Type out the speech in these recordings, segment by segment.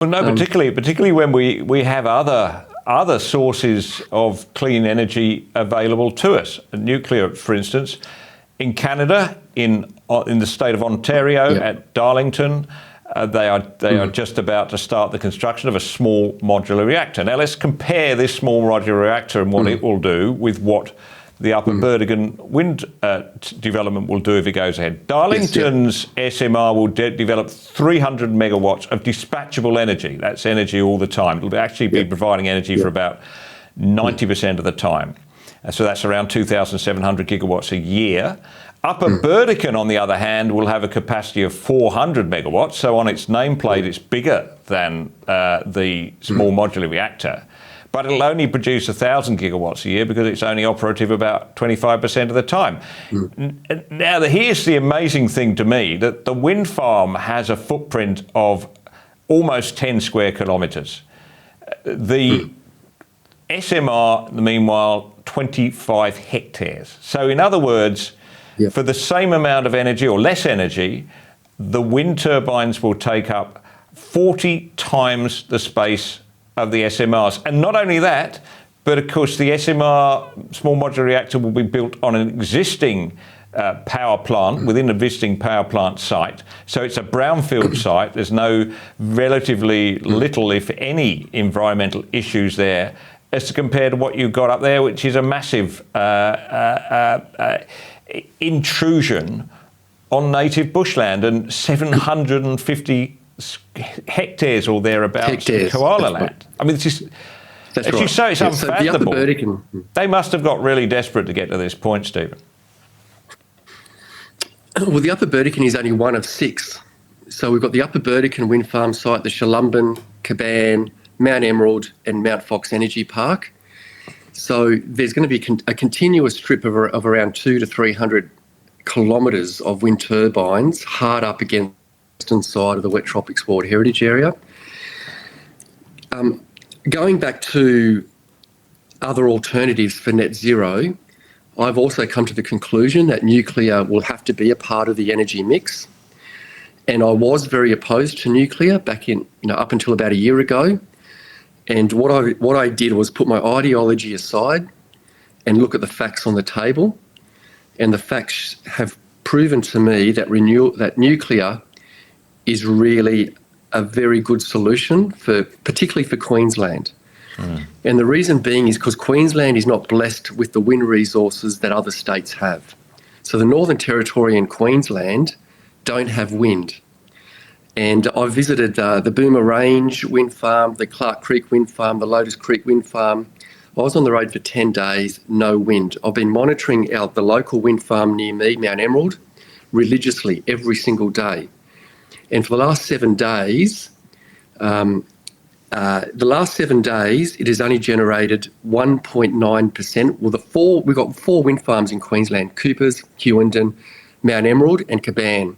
Well, no, particularly when we have other sources of clean energy available to us. Nuclear, for instance, in Canada, in the state of Ontario, at Darlington, they are just about to start the construction of a small modular reactor. Now let's compare this small modular reactor and what it will do with what the Upper Burdekin wind development will do if it goes ahead. Darlington's SMR will develop 300 megawatts of dispatchable energy. That's energy all the time. It'll actually be providing energy for about 90% of the time. So that's around 2,700 gigawatts a year. Upper Burdekin, on the other hand, will have a capacity of 400 megawatts. So on its nameplate, it's bigger than the small modular reactor. But it'll only produce 1,000 gigawatts a year because it's only operative about 25% of the time. Now, here's the amazing thing to me, that the wind farm has a footprint of almost 10 square kilometres. The SMR, meanwhile, 25 hectares. So in other words, for the same amount of energy or less energy, the wind turbines will take up 40 times the space of the SMRs. And not only that, but of course the SMR small modular reactor will be built on an existing power plant, within an existing power plant site. So it's a brownfield site. There's no relatively little, if any, environmental issues there as compared to what you've got up there, which is a massive intrusion on native bushland and 750 hectares or thereabouts of koala land. I mean, it's just, as you say, it's unfathomable. So they must have got really desperate to get to this point, Steven. Well, the Upper Burdekin is only one of 6. So we've got the Upper Burdekin wind farm site, the Shulumban, Caban, Mount Emerald and Mount Fox Energy Park. So there's going to be a continuous strip of around 200 to 300 kilometres of wind turbines hard up against the western side of the Wet Tropics World Heritage Area. Going back to other alternatives for net zero, I've also come to the conclusion that nuclear will have to be a part of the energy mix. And I was very opposed to nuclear back in, up until about a year ago. And what I did was put my ideology aside and look at the facts on the table. And the facts have proven to me that nuclear is really a very good solution, particularly for Queensland. And the reason being is because Queensland is not blessed with the wind resources that other states have. So the Northern Territory and Queensland don't have wind. And I visited the Boomer Range wind farm, the Clark Creek wind farm, the Lotus Creek wind farm. I was on the road for 10 days, no wind. I've been monitoring the local wind farm near me, Mount Emerald, religiously every single day. And for the last 7 days, it has only generated 1.9%. Well, we've got 4 wind farms in Queensland: Coopers, Hewenden, Mount Emerald and Caban.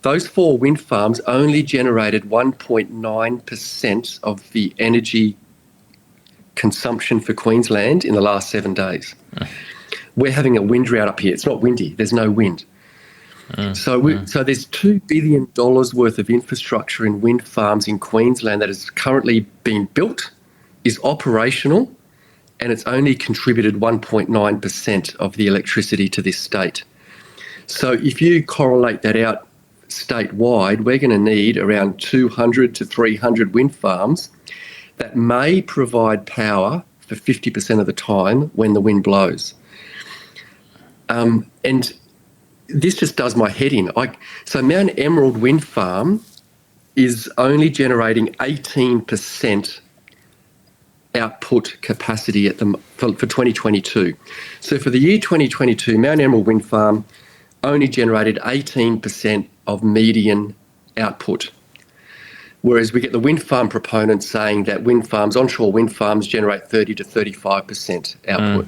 Those 4 wind farms only generated 1.9% of the energy consumption for Queensland in the last 7 days. We're having a wind drought up here. It's not windy. There's no wind. So there's $2 billion worth of infrastructure in wind farms in Queensland that is currently being built, is operational, and it's only contributed 1.9% of the electricity to this state. So if you correlate that out statewide, we're going to need around 200 to 300 wind farms that may provide power for 50% of the time when the wind blows. And this just does my head in. So Mount Emerald Wind Farm is only generating 18% output capacity for 2022. So for the year 2022, Mount Emerald Wind Farm only generated 18% of median output. Whereas we get the wind farm proponents saying that onshore wind farms generate 30 to 35% output.